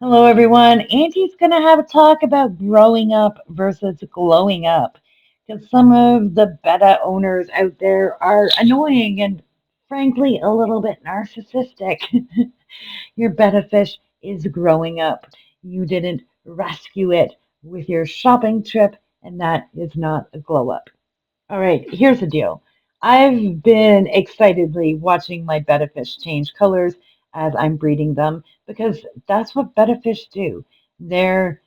Hello, everyone. Auntie's going to have a talk about growing up versus glowing up because some of the Betta owners out there are annoying and, frankly, a little bit narcissistic. Your Betta fish is growing up. You didn't rescue it with your shopping trip, and that is not a glow up. All right, here's the deal. I've been excitedly watching my betta fish change colors as I'm breeding them because that's what betta fish do. Their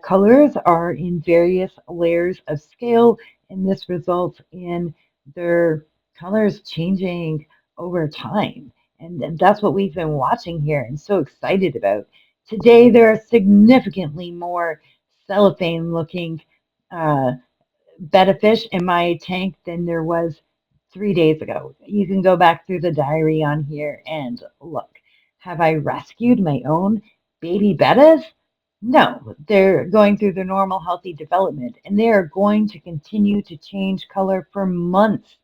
colors are in various layers of scale, and this results in their colors changing over time. And that's what we've been watching here and so excited about. Today, there are significantly more cellophane looking. Betta fish in my tank than there was 3 days ago. You can go back through the diary on here and look. Have I rescued my own baby bettas? No, they're going through their normal healthy development and they are going to continue to change color for months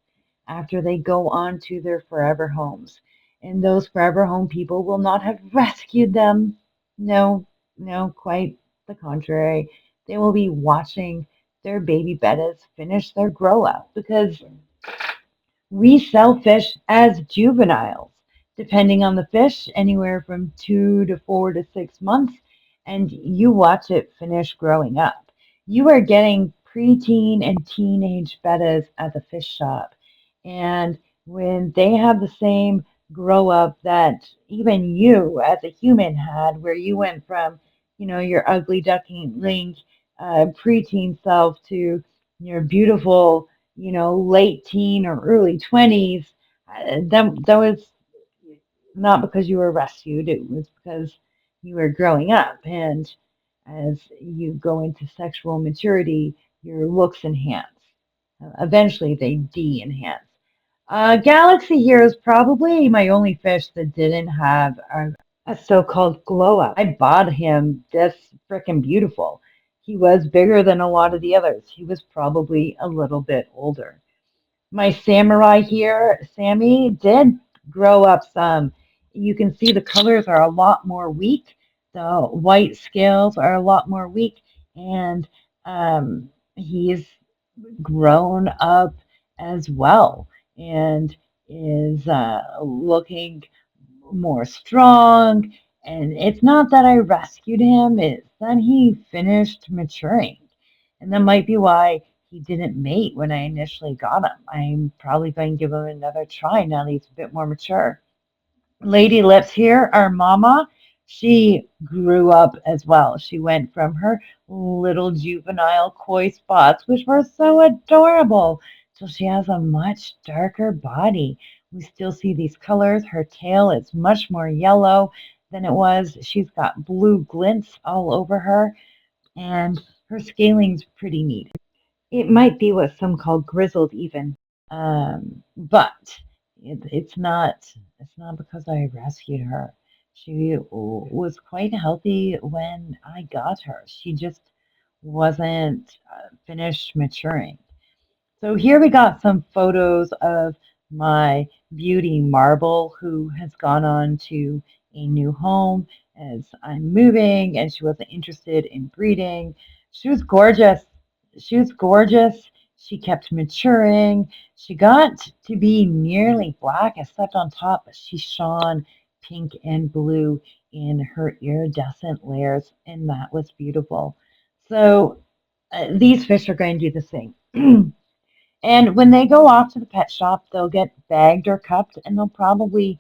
after they go on to their forever homes. And those forever home people will not have rescued them. No, no, quite the contrary. They will be watching their baby bettas finish their grow up because we sell fish as juveniles, depending on the fish, anywhere from 2 to 4 to 6 months, and you watch it finish growing up. You are getting preteen and teenage bettas at the fish shop, and when they have the same grow up that even you as a human had, where you went from, your ugly duckling preteen self to your beautiful late teen or early 20s, that was not because you were rescued, it was because you were growing up. And as you go into sexual maturity, your looks enhance. Eventually, they de enhance. Galaxy here is probably my only fish that didn't have a so-called glow up. I bought him this frickin' beautiful. He was bigger than a lot of the others. He was probably a little bit older. My samurai here, Sammy, did grow up some. You can see the colors are a lot more weak. The white scales are a lot more weak, and he's grown up as well and is looking more strong. And it's not that I rescued him, it's that he finished maturing. And that might be why he didn't mate when I initially got him. I'm probably going to give him another try now that he's a bit more mature. Lady Lips here, our mama, she grew up as well. She went from her little juvenile koi spots, which were so adorable, till she has a much darker body. We still see these colors. Her tail is much more yellow than it was. She's got blue glints all over her, and her scaling's pretty neat. It might be what some call grizzled even, but it's not because I rescued her. She was quite healthy when I got her. She just wasn't finished maturing. So here we got some photos of my beauty marble who has gone on to a new home as I'm moving, and she wasn't interested in breeding. She was gorgeous. She was gorgeous. She kept maturing. She got to be nearly black except on top, but she shone pink and blue in her iridescent layers, and that was beautiful. So these fish are going to do the same. And when they go off to the pet shop, they'll get bagged or cupped, and they'll probably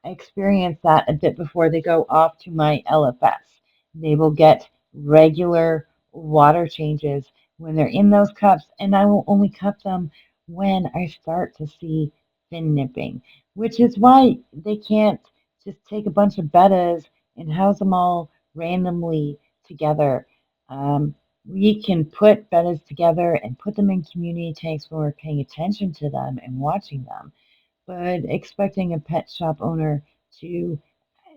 experience that a bit before they go off to my LFS. They will get regular water changes when they're in those cups, and I will only cup them when I start to see fin nipping, which is why they can't just take a bunch of bettas and house them all randomly together. We can put bettas together and put them in community tanks when we're paying attention to them and watching them. But expecting a pet shop owner to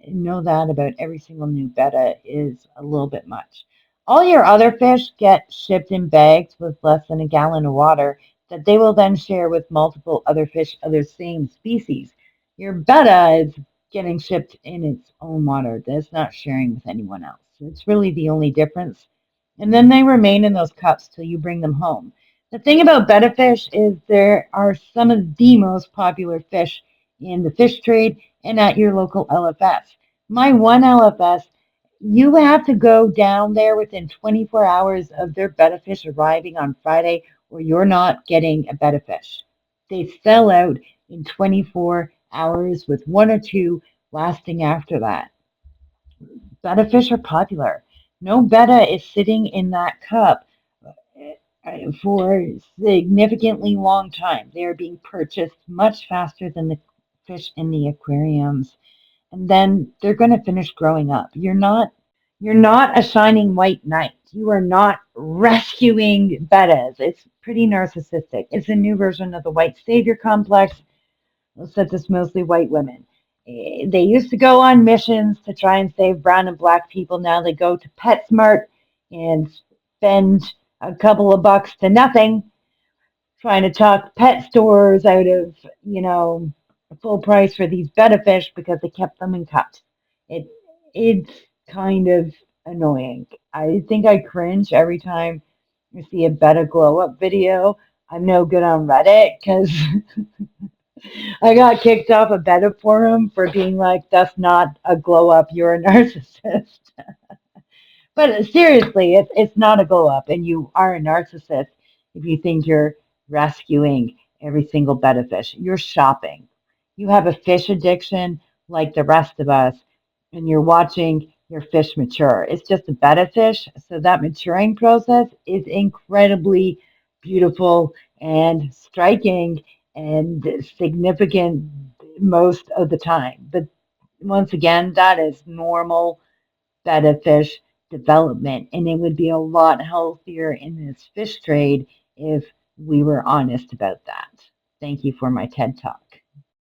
know that about every single new betta is a little bit much. All your other fish get shipped in bags with less than a gallon of water that they will then share with multiple other fish of their same species. Your betta is getting shipped in its own water. That's not sharing with anyone else. It's really the only difference. And then they remain in those cups till you bring them home. The thing about betta fish is there are some of the most popular fish in the fish trade and at your local LFS. My one LFS, you have to go down there within 24 hours of their betta fish arriving on Friday, or you're not getting a betta fish. They sell out in 24 hours with one or two lasting after that. Betta fish are popular. No betta is sitting in that cup for significantly long time. They are being purchased much faster than the fish in the aquariums, and then they're going to finish growing up. You're not a shining white knight. You are not rescuing bettas. It's pretty narcissistic. It's a new version of the white savior complex, except it's mostly white women. They used to go on missions to try and save brown and black people. Now they go to PetSmart and spend a couple of bucks to nothing trying to talk pet stores out of, full price for these betta fish because they kept them in cups. It it's kind of annoying. I think I cringe every time I see a betta glow up video. I'm no good on Reddit because I got kicked off a Betta forum for being like, that's not a glow up, you're a narcissist. But seriously, it's not a glow up, and you are a narcissist if you think you're rescuing every single betta fish. You're shopping. You have a fish addiction like the rest of us, and you're watching your fish mature. It's just a betta fish, so that maturing process is incredibly beautiful and striking and significant most of the time. But once again, that is normal betta fish development, and it would be a lot healthier in this fish trade if we were honest about that. Thank you for my TED Talk.